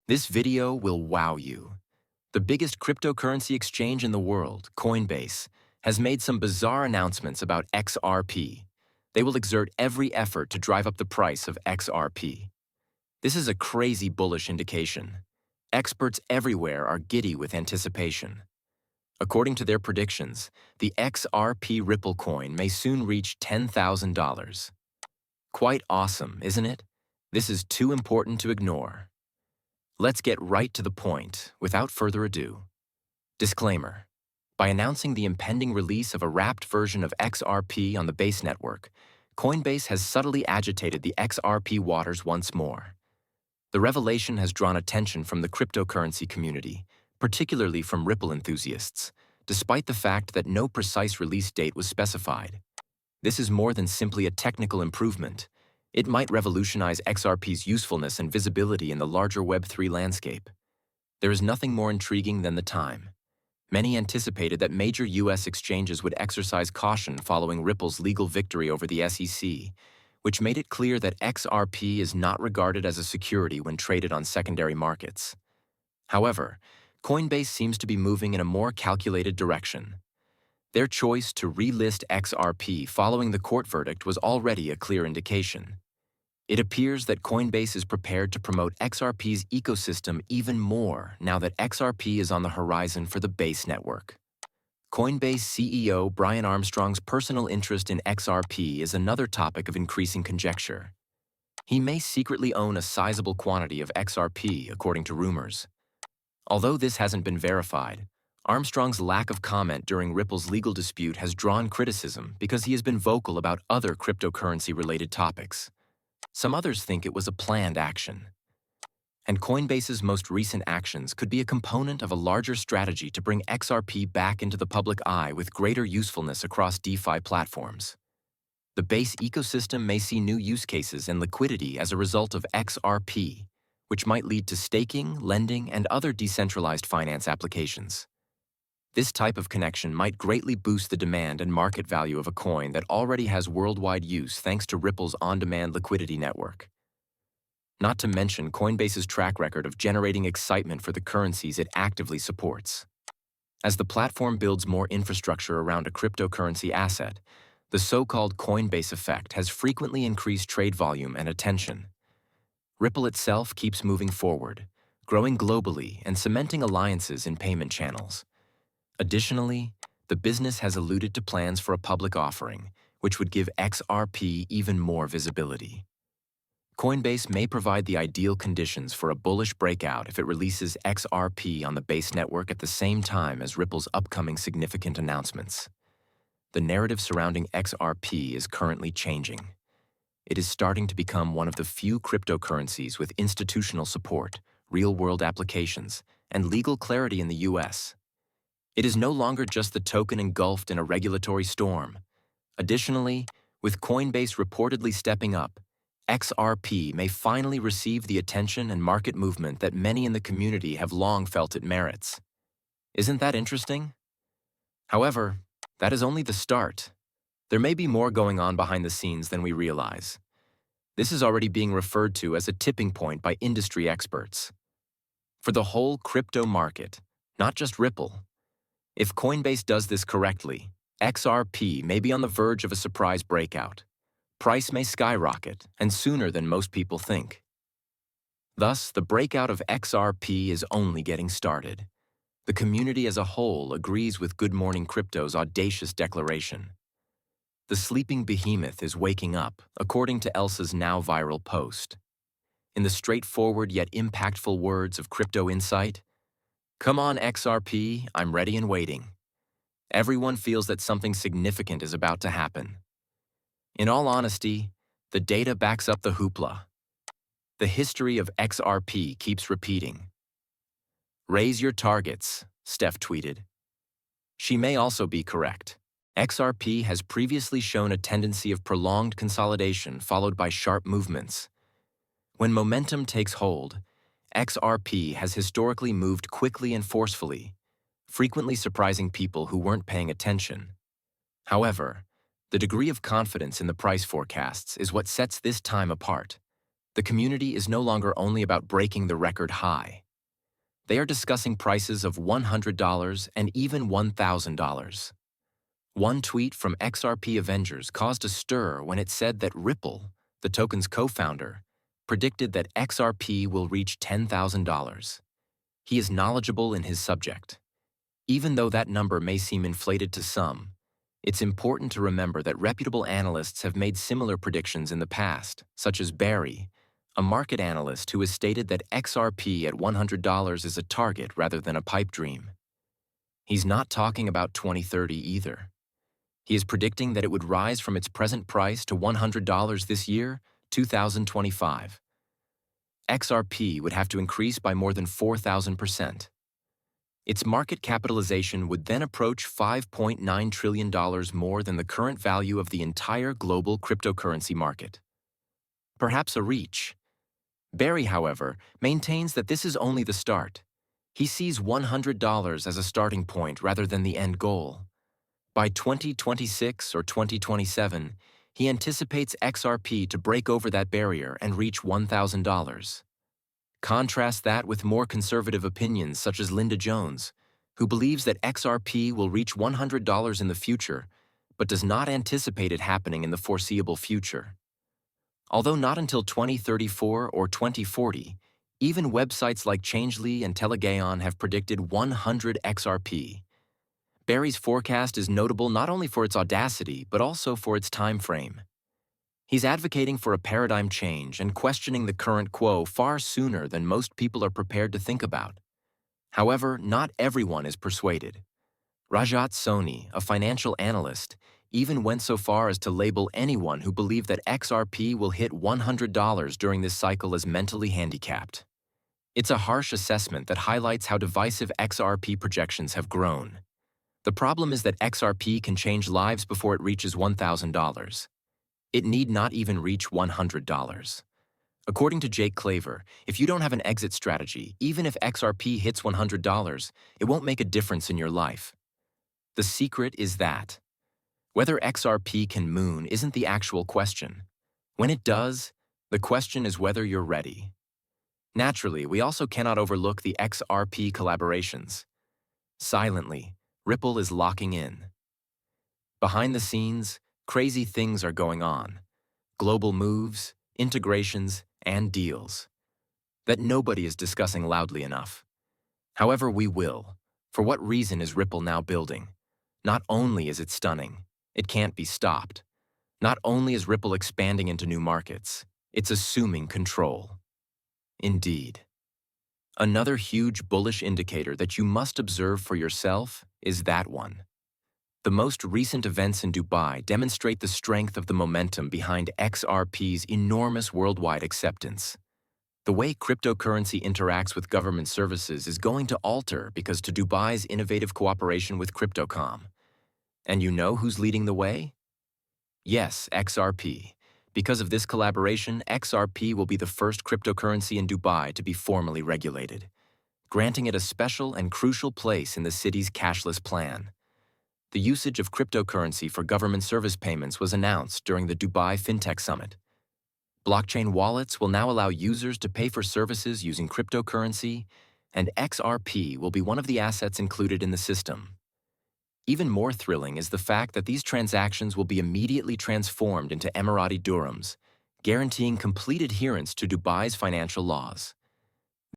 This video will wow you. The biggest cryptocurrency exchange in the world, Coinbase, has made some bizarre announcements about XRP. They will exert every effort to drive up the price of XRP. This is a crazy bullish indication. Experts everywhere are giddy with anticipation. According to their predictions, the XRP Ripple coin may soon reach $10,000. Quite awesome, isn't it? This is too important to ignore. Let's get right to the point, without further ado. Disclaimer. By announcing the impending release of a wrapped version of XRP on the Base network, Coinbase has subtly agitated the XRP waters once more. The revelation has drawn attention from the cryptocurrency community, particularly from Ripple enthusiasts, despite the fact that no precise release date was specified. This is more than simply a technical improvement. It might revolutionize XRP's usefulness and visibility in the larger Web3 landscape. There is nothing more intriguing than the time. Many anticipated that major U.S. exchanges would exercise caution following Ripple's legal victory over the SEC, which made it clear that XRP is not regarded as a security when traded on secondary markets. However, Coinbase seems to be moving in a more calculated direction. Their choice to relist XRP following the court verdict was already a clear indication. It appears that Coinbase is prepared to promote XRP's ecosystem even more now that XRP is on the horizon for the Base network. Coinbase CEO Brian Armstrong's personal interest in XRP is another topic of increasing conjecture. He may secretly own a sizable quantity of XRP, according to rumors. Although this hasn't been verified, Armstrong's lack of comment during Ripple's legal dispute has drawn criticism because he has been vocal about other cryptocurrency-related topics. Some others think it was a planned action. And Coinbase's most recent actions could be a component of a larger strategy to bring XRP back into the public eye with greater usefulness across DeFi platforms. The Base ecosystem may see new use cases and liquidity as a result of XRP, which might lead to staking, lending, and other decentralized finance applications. This type of connection might greatly boost the demand and market value of a coin that already has worldwide use thanks to Ripple's on-demand liquidity network. Not to mention Coinbase's track record of generating excitement for the currencies it actively supports. As the platform builds more infrastructure around a cryptocurrency asset, the so-called Coinbase effect has frequently increased trade volume and attention. Ripple itself keeps moving forward, growing globally and cementing alliances in payment channels. Additionally, the business has alluded to plans for a public offering, which would give XRP even more visibility. Coinbase may provide the ideal conditions for a bullish breakout if it releases XRP on the Base network at the same time as Ripple's upcoming significant announcements. The narrative surrounding XRP is currently changing. It is starting to become one of the few cryptocurrencies with institutional support, real-world applications, and legal clarity in the U.S. It is no longer just the token engulfed in a regulatory storm. Additionally, with Coinbase reportedly stepping up, XRP may finally receive the attention and market movement that many in the community have long felt it merits. Isn't that interesting? However, that is only the start. There may be more going on behind the scenes than we realize. This is already being referred to as a tipping point by industry experts. For the whole crypto market, not just Ripple. If Coinbase does this correctly, XRP may be on the verge of a surprise breakout. Price may skyrocket, and sooner than most people think. Thus, the breakout of XRP is only getting started. The community as a whole agrees with Good Morning Crypto's audacious declaration. The sleeping behemoth is waking up, according to Elsa's now viral post. In the straightforward yet impactful words of Crypto Insight, "Come on, XRP, I'm ready and waiting." Everyone feels that something significant is about to happen. In all honesty, the data backs up the hoopla. The history of XRP keeps repeating. "Raise your targets," Steph tweeted. She may also be correct. XRP has previously shown a tendency of prolonged consolidation followed by sharp movements. When momentum takes hold, XRP has historically moved quickly and forcefully, frequently surprising people who weren't paying attention. However, the degree of confidence in the price forecasts is what sets this time apart. the community is no longer only about breaking the record high. They are discussing prices of $100 and even $1,000. One tweet from XRP Avengers caused a stir when it said that Ripple, the token's co-founder, predicted that XRP will reach $10,000. He is knowledgeable in his subject. Even though that number may seem inflated to some, it's important to remember that reputable analysts have made similar predictions in the past, such as Barry, a market analyst who has stated that XRP at $100 is a target rather than a pipe dream. He's not talking about 2030 either. He is predicting that it would rise from its present price to $100 this year, 2025. XRP would have to increase by more than 4,000%. Its market capitalization would then approach $5.9 trillion more than the current value of the entire global cryptocurrency market. Perhaps a reach. Barry, however, maintains that this is only the start. He sees $100 as a starting point rather than the end goal. By 2026 or 2027, he anticipates XRP to break over that barrier and reach $1,000. Contrast that with more conservative opinions such as Linda Jones, who believes that XRP will reach $100 in the future, but does not anticipate it happening in the foreseeable future. Although not until 2034 or 2040, even websites like Changelly and Telegaon have predicted 100 XRP. Barry's forecast is notable not only for its audacity, but also for its time frame. He's advocating for a paradigm change and questioning the current quo far sooner than most people are prepared to think about. However, not everyone is persuaded. Rajat Soni, a financial analyst, even went so far as to label anyone who believed that XRP will hit $100 during this cycle as mentally handicapped. It's a harsh assessment that highlights how divisive XRP projections have grown. The problem is that XRP can change lives before it reaches $1,000. It need not even reach $100. According to Jake Claver, if you don't have an exit strategy, even if XRP hits $100, it won't make a difference in your life. The secret is that whether XRP can moon isn't the actual question. When it does, the question is whether you're ready. Naturally, we also cannot overlook the XRP collaborations. Silently, Ripple is locking in. Behind the scenes, crazy things are going on. Global moves, integrations, and deals that nobody is discussing loudly enough. However, we will. For what reason is Ripple now building? Not only is it stunning, it can't be stopped. Not only is Ripple expanding into new markets, it's assuming control. Indeed. Another huge bullish indicator that you must observe for yourself is that one. The most recent events in Dubai demonstrate the strength of the momentum behind XRP's enormous worldwide acceptance. The way cryptocurrency interacts with government services is going to alter because to Dubai's innovative cooperation with Crypto.com. And you know who's leading the way? Yes, XRP. Because of this collaboration, XRP will be the first cryptocurrency in Dubai to be formally regulated, granting it a special and crucial place in the city's cashless plan. The usage of cryptocurrency for government service payments was announced during the Dubai FinTech Summit. Blockchain wallets will now allow users to pay for services using cryptocurrency, and XRP will be one of the assets included in the system. Even more thrilling is the fact that these transactions will be immediately transformed into Emirati dirhams, guaranteeing complete adherence to Dubai's financial laws.